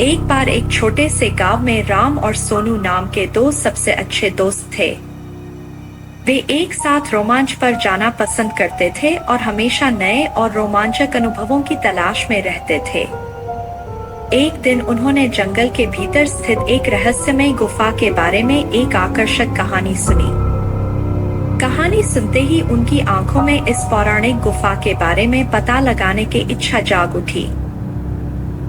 एक बार एक छोटे से गांव में राम और सोनू नाम के दो सबसे अच्छे दोस्त थे। वे एक साथ रोमांच पर जाना पसंद करते थे और हमेशा नए और रोमांचक अनुभवों की तलाश में रहते थे। एक दिन उन्होंने जंगल के भीतर स्थित एक रहस्यमय गुफा के बारे में एक आकर्षक कहानी सुनी। कहानी सुनते ही उनकी आंखों में इस पौराणिक गुफा के बारे में पता लगाने की इच्छा जाग उठी।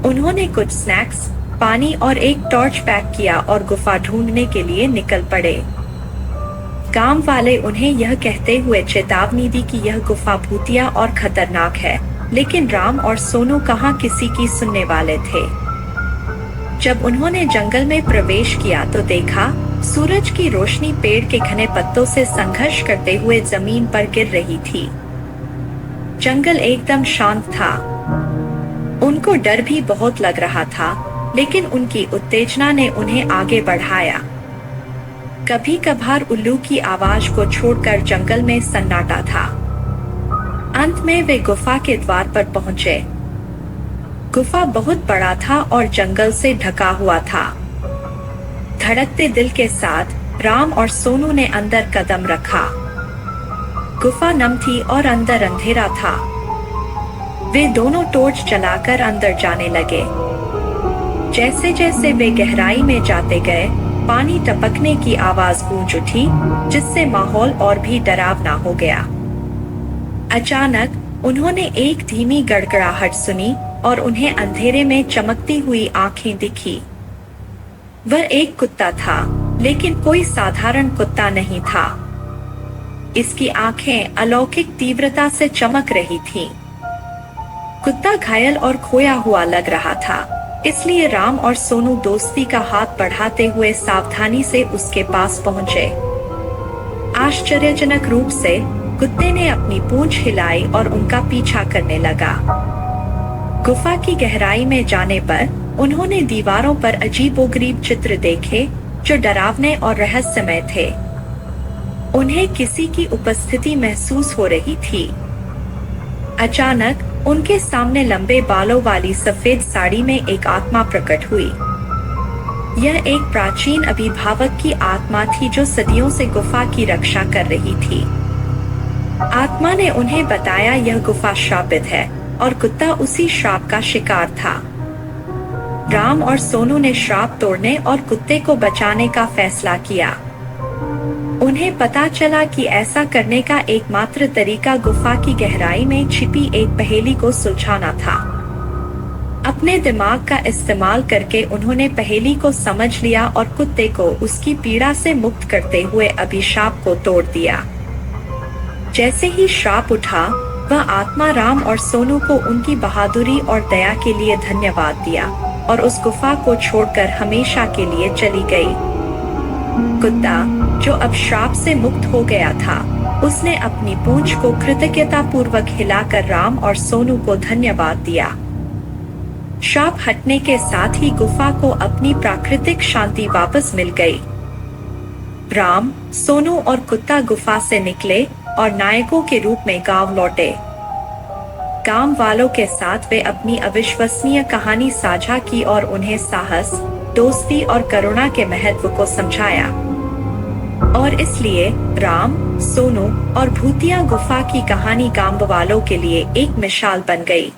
उन्होंने कुछ स्नैक्स, पानी और एक टॉर्च पैक किया और गुफा ढूंढने के लिए निकल पड़े। गांव वाले उन्हें यह कहते हुए चेतावनी दी कि यह गुफा भूतिया और खतरनाक है, लेकिन राम और सोनू कहाँ किसी की सुनने वाले थे। जब उन्होंने जंगल में प्रवेश किया तो देखा सूरज की रोशनी पेड़ के घने पत्तों से संघर्ष करते हुए जमीन पर गिर रही थी। जंगल एकदम शांत था। उनको डर भी बहुत लग रहा था, लेकिन उनकी उत्तेजना ने उन्हें आगे बढ़ाया। कभी कभार उल्लू की आवाज को छोड़कर जंगल में सन्नाटा था। अंत में वे गुफा के द्वार पर पहुंचे। गुफा बहुत बड़ा था और जंगल से ढका हुआ था। धड़कते दिल के साथ राम और सोनू ने अंदर कदम रखा। गुफा नम थी और अंदर अंधेरा था। वे दोनों टॉर्च जलाकर अंदर जाने लगे। जैसे जैसे वे गहराई में जाते गए, पानी टपकने की आवाज गूंज उठी, जिससे माहौल और भी डरावना हो गया। अचानक उन्होंने एक धीमी गड़गड़ाहट सुनी और उन्हें अंधेरे में चमकती हुई आंखें दिखी। वह एक कुत्ता था, लेकिन कोई साधारण कुत्ता नहीं था। इसकी आंखें अलौकिक तीव्रता से चमक रही थीं। कुत्ता घायल और खोया हुआ लग रहा था, इसलिए राम और सोनू दोस्ती का हाथ बढ़ाते हुए सावधानी से उसके पास पहुंचे। आश्चर्यजनक रूप से कुत्ते ने अपनी पूंछ हिलाई और उनका पीछा करने लगा। गुफा की गहराई में जाने पर उन्होंने दीवारों पर अजीबोगरीब चित्र देखे, जो डरावने और रहस्यमय थे। उन्हें किसी की उपस्थिति महसूस हो रही थी। अचानक उनके सामने लंबे बालों वाली सफेद साड़ी में एक आत्मा प्रकट हुई। यह एक प्राचीन अभिभावक की आत्मा थी जो सदियों से गुफा की रक्षा कर रही थी। आत्मा ने उन्हें बताया यह गुफा श्रापित है और कुत्ता उसी श्राप का शिकार था। राम और सोनू ने श्राप तोड़ने और कुत्ते को बचाने का फैसला किया। उन्हें पता चला कि ऐसा करने का एकमात्र तरीका गुफा की गहराई में छिपी एक पहेली को सुलझाना था। अपने दिमाग का इस्तेमाल करके उन्होंने पहेली को समझ लिया और कुत्ते को उसकी पीड़ा से मुक्त करते हुए अभिशाप को तोड़ दिया। जैसे ही श्राप उठा, वह आत्मा राम और सोनू को उनकी बहादुरी और दया के लिए धन्यवाद दिया और उस गुफा को छोड़कर हमेशा के लिए चली गई। कुत्ता, जो अब श्राप से मुक्त हो गया था, उसने अपनी पूंछ को कृतज्ञता पूर्वक हिलाकर राम और सोनू को धन्यवाद दिया। श्राप हटने के साथ ही गुफा को अपनी प्राकृतिक शांति वापस मिल गई। राम, सोनू और कुत्ता गुफा से निकले और नायकों के रूप में गांव लौटे। गांव वालों के साथ वे अपनी अविश्वसनीय कहानी साझा की और उन्हें साहस, दोस्ती और करुणा के महत्व को समझाया। और इसलिए राम, सोनू और भूतिया गुफा की कहानी गांव वालों के लिए एक मिसाल बन गई।